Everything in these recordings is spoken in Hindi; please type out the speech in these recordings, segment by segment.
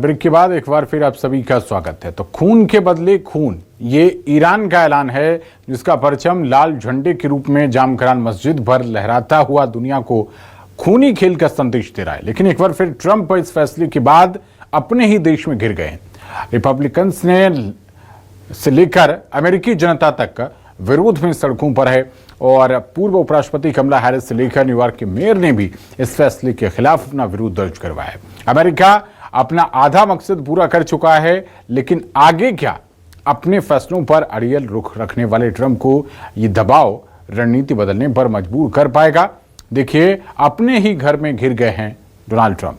ब्रेक के बाद एक बार फिर आप सभी का स्वागत है। तो खून के बदले खून, ये ईरान का ऐलान है जिसका परचम लाल झंडे के रूप में जामखरान मस्जिद भर लहराता हुआ दुनिया को खूनी खेल का संदेश दे रहा है। लेकिन एक बार फिर ट्रंप इस फैसले के बाद अपने ही देश में घिर गए हैं। रिपब्लिकन्स ने से लेकर अमेरिकी जनता तक विरोध में सड़कों पर है और पूर्व उपराष्ट्रपति कमला हैरिस से लेकर न्यूयॉर्क के मेयर ने भी इस फैसले के खिलाफ अपना विरोध दर्ज करवाया है। अमेरिका अपना आधा मकसद पूरा कर चुका है, लेकिन आगे क्या? अपने फैसलों पर अड़ियल रुख रखने वाले ट्रंप को ये दबाव रणनीति बदलने पर मजबूर कर पाएगा। देखिए, अपने ही घर में घिर गए हैं डोनाल्ड ट्रंप।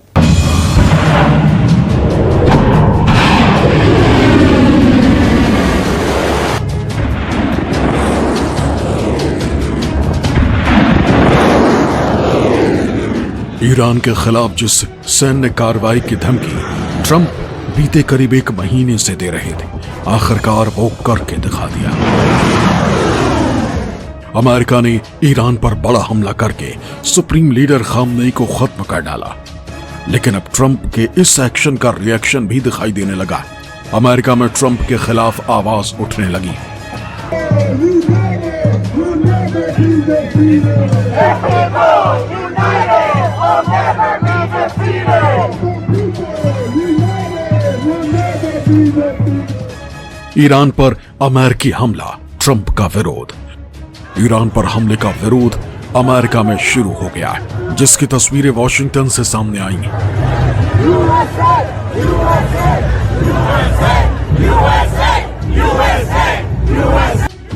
ईरान के खिलाफ जिस सैन्य कार्रवाई की धमकी ट्रंप बीते करीब एक महीने से दे रहे थे, आखिरकार वो करके दिखा दिया। अमेरिका ने ईरान पर बड़ा हमला करके सुप्रीम लीडर खामनेई को खत्म कर डाला। लेकिन अब ट्रंप के इस एक्शन का रिएक्शन भी दिखाई देने लगा। अमेरिका में ट्रंप के खिलाफ आवाज उठने लगी। ईरान पर अमेरिकी हमला, ट्रंप का विरोध। ईरान पर हमले का विरोध अमेरिका में शुरू हो गया है, जिसकी तस्वीरें वॉशिंगटन से सामने आई।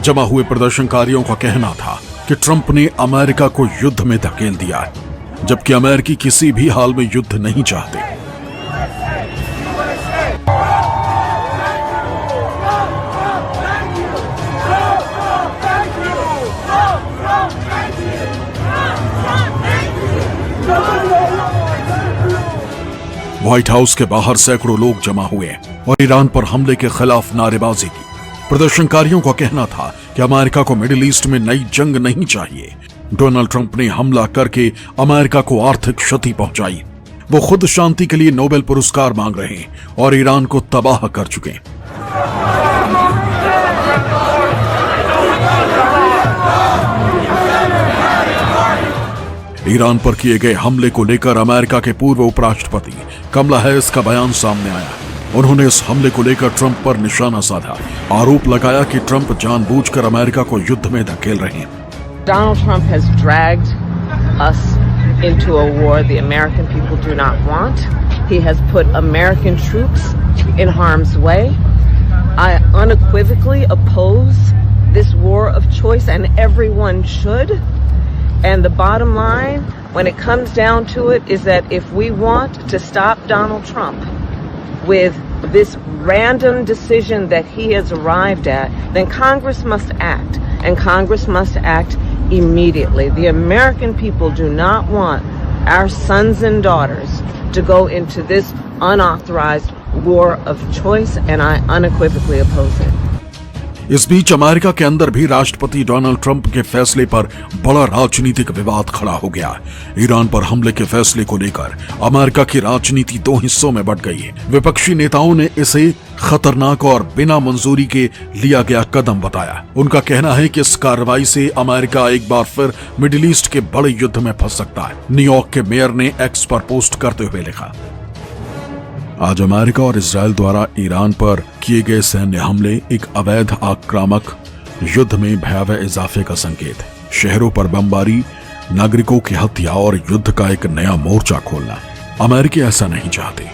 जमा हुए प्रदर्शनकारियों का कहना था कि ट्रंप ने अमेरिका को युद्ध में धकेल दिया है, जबकि अमेरिकी किसी भी हाल में युद्ध नहीं चाहते। व्हाइट हाउस के बाहर सैकड़ों लोग जमा हुए और ईरान पर हमले के खिलाफ नारेबाजी की। प्रदर्शनकारियों का कहना था कि अमेरिका को मिडिल ईस्ट में नई जंग नहीं चाहिए। डोनाल्ड ट्रंप ने हमला करके अमेरिका को आर्थिक क्षति पहुंचाई। वो खुद शांति के लिए नोबेल पुरस्कार मांग रहे हैं और ईरान को तबाह कर चुके हैं। ईरान पर किए गए हमले को लेकर अमेरिका के पूर्व उपराष्ट्रपति कमला हैरिस का बयान सामने आया। उन्होंने इस हमले को लेकर ट्रंप पर निशाना साधा। आरोप लगाया कि ट्रंप जानबूझकर अमेरिका को युद्ध में धकेल रहे हैं। Donald Trump has dragged us into a war the American people do not want. He has put American troops in harm's way. I unequivocally oppose this war of choice, and everyone should. And the bottom line, when it comes down to it, is that if we want to stop Donald Trump with this random decision that he has arrived at, then Congress must act, and Congress must act immediately. The American people do not want our sons and daughters to go into this unauthorized war of choice, and I unequivocally oppose it. इस बीच अमेरिका के अंदर भी राष्ट्रपति डोनाल्ड ट्रंप के फैसले पर बड़ा राजनीतिक विवाद खड़ा हो गया। ईरान पर हमले के फैसले को लेकर अमेरिका की राजनीति दो हिस्सों में बंट गई है। विपक्षी नेताओं ने इसे खतरनाक और बिना मंजूरी के लिया गया कदम बताया। उनका कहना है कि इस कार्रवाई से अमेरिका एक बार फिर मिडिल ईस्ट के बड़े युद्ध में फंस सकता है। न्यूयॉर्क के मेयर ने एक्स पर पोस्ट करते हुए लिखा, आज अमेरिका और इजराइल द्वारा ईरान पर किए गए सैन्य हमले एक अवैध आक्रामक युद्ध में भयावह इजाफे का संकेत है। शहरों पर बमबारी, नागरिकों की हत्या और युद्ध का एक नया मोर्चा खोलना। अमेरिकी ऐसा नहीं चाहते।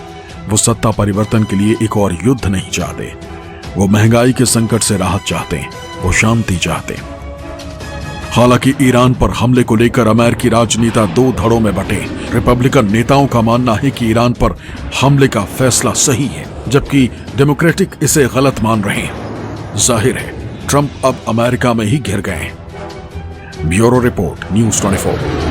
वो सत्ता परिवर्तन के लिए एक और युद्ध नहीं चाहते। वो महंगाई के संकट से राहत चाहते हैं। वो शांति चाहते हैं। हालांकि ईरान पर हमले को लेकर अमेरिकी राजनेता दो धड़ों में बंटे। रिपब्लिकन नेताओं का मानना है कि ईरान पर हमले का फैसला सही है, जबकि डेमोक्रेटिक इसे गलत मान रहे हैं। जाहिर है ट्रंप अब अमेरिका में ही घिर गए हैं। Bureau report, news 24।